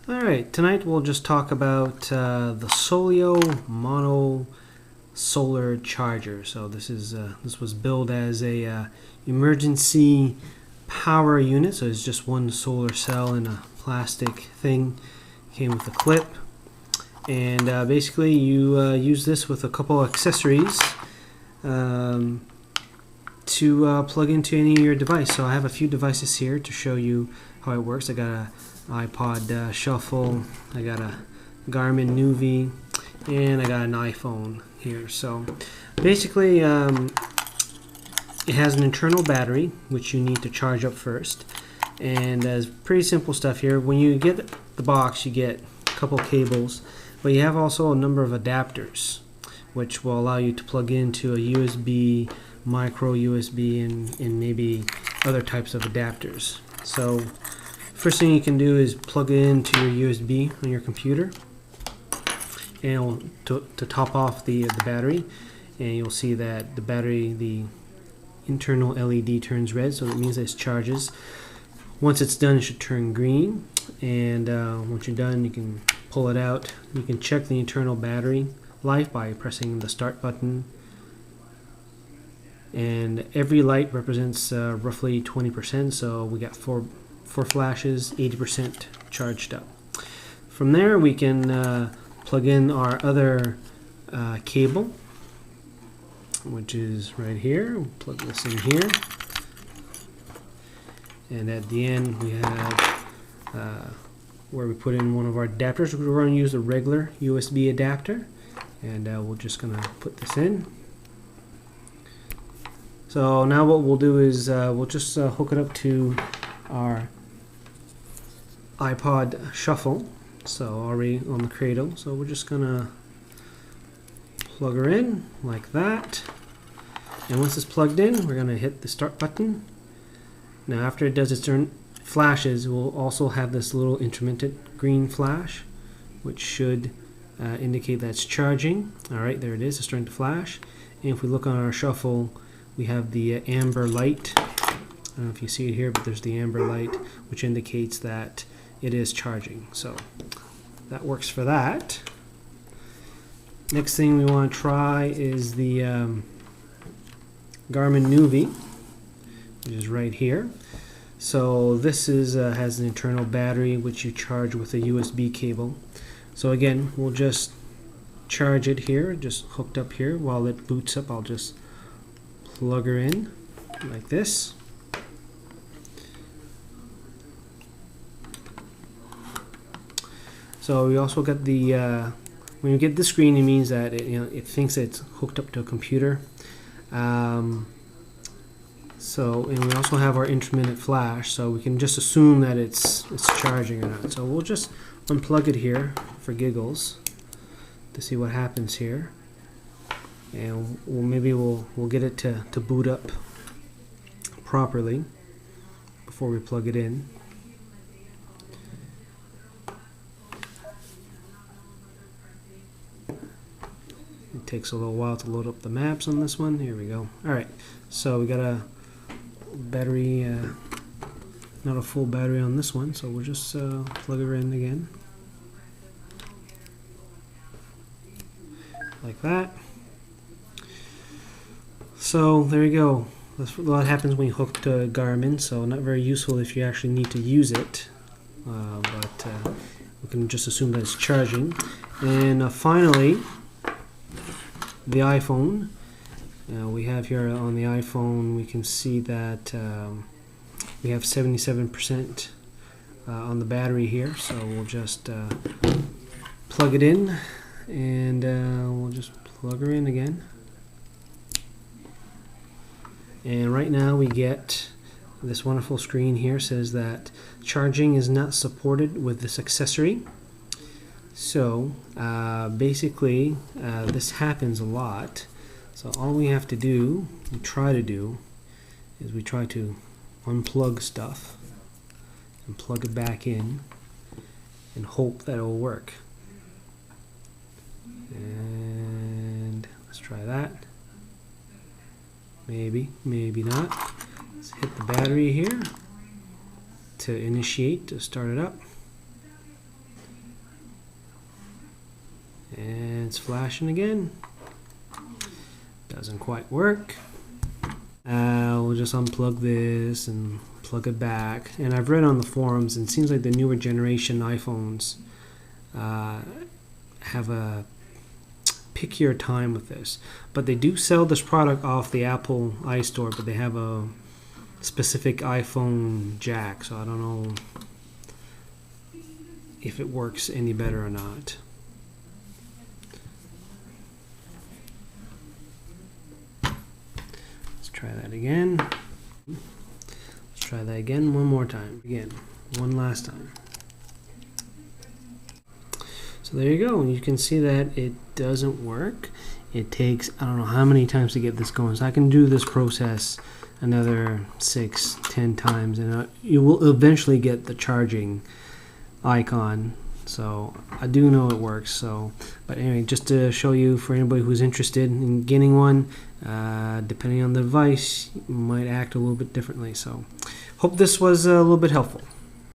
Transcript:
Alright, tonight we'll just talk about the Solio Mono Solar charger. So this was billed as a emergency power unit. So it's just one solar cell in a plastic thing. Came with a clip, and basically you use this with a couple accessories to plug into any of your device. So I have a few devices here to show you how it works. I got a iPod shuffle, I got a Garmin Nuvi, and I got an iPhone here. So basically it has an internal battery which you need to charge up first, and there's pretty simple stuff here. When you get the box you get a couple cables, but you have also a number of adapters which will allow you to plug into a USB, micro USB, and maybe other types of adapters. So first thing you can do is plug it into your USB on your computer, and to top off the battery, and you'll see that the battery, the internal LED turns red, so that means that it charges. Once it's done, it should turn green, and once you're done, you can pull it out. You can check the internal battery life by pressing the start button, and every light represents roughly 20%, so we got four flashes, 80% charged up. From there we can plug in our other cable, which is right here. We'll plug this in here, and at the end we have where we put in one of our adapters. We're going to use a regular USB adapter, and we're just going to put this in. So now what we'll do is we'll just hook it up to our iPod shuffle, so already on the cradle. So we're just gonna plug her in like that, and once it's plugged in we're gonna hit the start button. Now after it does its turn flashes, we'll also have this little intermittent green flash which should indicate that it's charging. Alright, there it is, it's starting to flash. And if we look on our shuffle, we have the amber light. I don't know if you see it here, but there's the amber light which indicates that it is charging. So that works for that. Next thing we want to try is the Garmin Nuvi, which is right here. So this is has an internal battery which you charge with a USB cable. So again, we'll just charge it here, just hooked up here. While it boots up, I'll just plug her in like this. So we also got the when you get the screen, it means that it thinks it's hooked up to a computer. And we also have our intermittent flash, so we can just assume that it's charging or not. So we'll just unplug it here for giggles to see what happens here, and we'll get it to boot up properly before we plug it in. It takes a little while to load up the maps on this one. Here we go. Alright, so we got a battery, not a full battery on this one, so we'll just plug her in again. Like that. So there you go. That's what happens when you hook to Garmin, so not very useful if you actually need to use it. But we can just assume that it's charging. And finally, the iPhone. We have here on the iPhone, we can see that we have 77% on the battery here, so we'll just plug it in, and we'll just plug her in again. And right now we get this wonderful screen here, says that charging is not supported with this accessory. So basically this happens a lot. So all we have to do, we try to do, is we try to unplug stuff and plug it back in and hope that it will work. And let's try that. Maybe, maybe not. Let's hit the battery here. to initiate to start it up. And it's flashing again. Doesn't quite work. We'll just unplug this and plug it back. And I've read on the forums, and it seems like the newer generation iPhones have a pickier time with this. But they do sell this product off the Apple iStore, but they have a specific iPhone jack, so I don't know if it works any better or not. Let's try that again. Let's try that again one more time. Again, one last time. So there you go. You can see that it doesn't work. It takes, I don't know how many times to get this going. So I can do this process another 6-10 times, and you will eventually get the charging icon. So I do know it works. So, but anyway, just to show you, for anybody who's interested in getting one, depending on the device, you might act a little bit differently. So hope this was a little bit helpful.